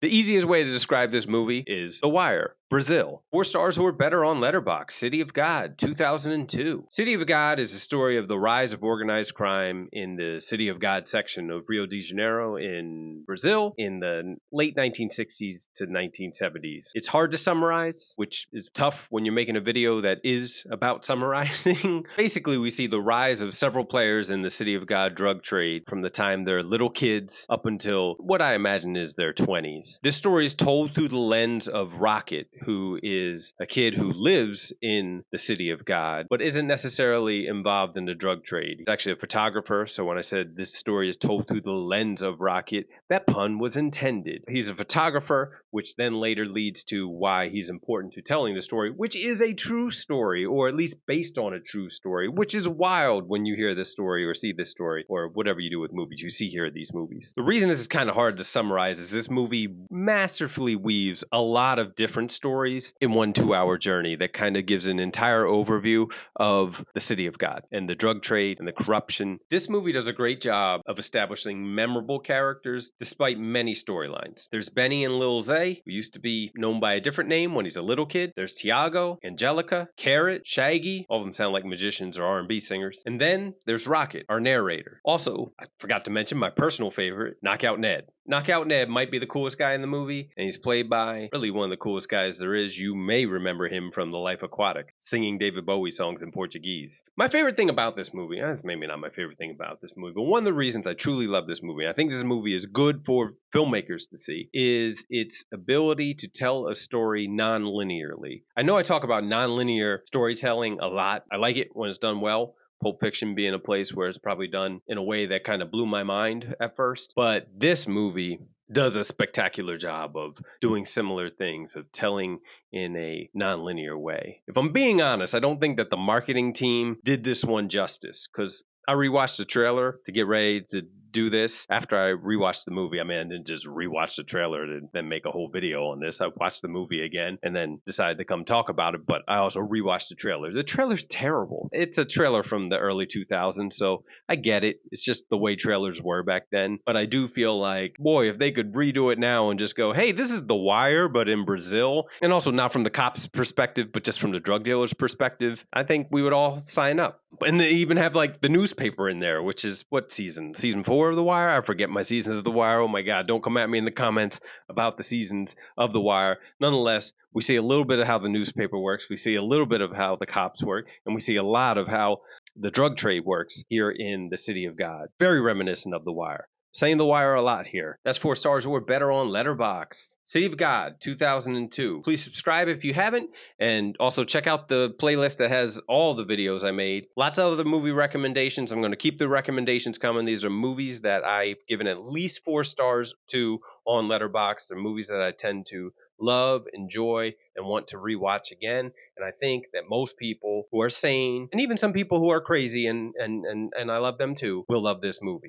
The easiest way to describe this movie is The Wire, Brazil. 4 stars or better on Letterboxd. City of God, 2002. City of God is a story of the rise of organized crime in the City of God section of Rio de Janeiro in Brazil in the late 1960s to 1970s. It's hard to summarize, which is tough when you're making a video that is about summarizing. Basically, we see the rise of several players in the City of God drug trade from the time they're little kids up until what I imagine is their 20s. This story is told through the lens of Rocket, who is a kid who lives in the City of God, but isn't necessarily involved in the drug trade. He's actually a photographer, so when I said this story is told through the lens of Rocket, that pun was intended. He's a photographer, which then later leads to why he's important to telling the story, which is a true story, or at least based on a true story, which is wild when you hear this story or see this story, or whatever you do with movies, you see here these movies. The reason this is kind of hard to summarize is this movie masterfully weaves a lot of different stories in one 2-hour journey that kind of gives an entire overview of the City of God and the drug trade and the corruption. This movie does a great job of establishing memorable characters despite many storylines. There's Benny and Lil Zay, who used to be known by a different name when he's a little kid. There's Tiago, Angelica, Carrot, Shaggy. All of them sound like magicians or R&B singers. And then there's Rocket, our narrator. Also, I forgot to mention my personal favorite, Knockout Ned. Knockout Ned might be the coolest guy in the movie, and he's played by really one of the coolest guys there is. You may remember him from The Life Aquatic, singing David Bowie songs in Portuguese. My favorite thing about this movie, that's maybe not my favorite thing about this movie, but one of the reasons I truly love this movie, I think this movie is good for filmmakers to see, is its ability to tell a story non-linearly. I know I talk about non-linear storytelling a lot. I like it when it's done well. Pulp Fiction being a place where it's probably done in a way that kind of blew my mind at first. But this movie does a spectacular job of doing similar things, of telling in a non-linear way. If I'm being honest, I don't think that the marketing team did this one justice, because I rewatched the trailer to get ready to do this. After I rewatched the movie, I didn't just rewatch the trailer to then make a whole video on this. I watched the movie again and then decided to come talk about it, but I also rewatched the trailer. The trailer's terrible. It's a trailer from the early 2000s, so I get it. It's just the way trailers were back then. But I do feel like, boy, if they could redo it now and just go, hey, this is The Wire, but in Brazil, and also not from the cop's perspective, but just from the drug dealer's perspective, I think we would all sign up. And they even have like the newspaper in there, which is what season? Season 4 of The Wire? I forget my seasons of The Wire. Oh my God, don't come at me in the comments about the seasons of The Wire. Nonetheless, we see a little bit of how the newspaper works. We see a little bit of how the cops work. And we see a lot of how the drug trade works here in the City of God. Very reminiscent of The Wire. Saying The Wire a lot here. That's 4 stars or better on Letterboxd. City of God, 2002. Please subscribe if you haven't, and also check out the playlist that has all the videos I made. Lots of other movie recommendations. I'm going to keep the recommendations coming. These are movies that I've given at least 4 stars to on Letterboxd. They're movies that I tend to love, enjoy, and want to rewatch again. And I think that most people who are sane, and even some people who are crazy, and I love them too, will love this movie.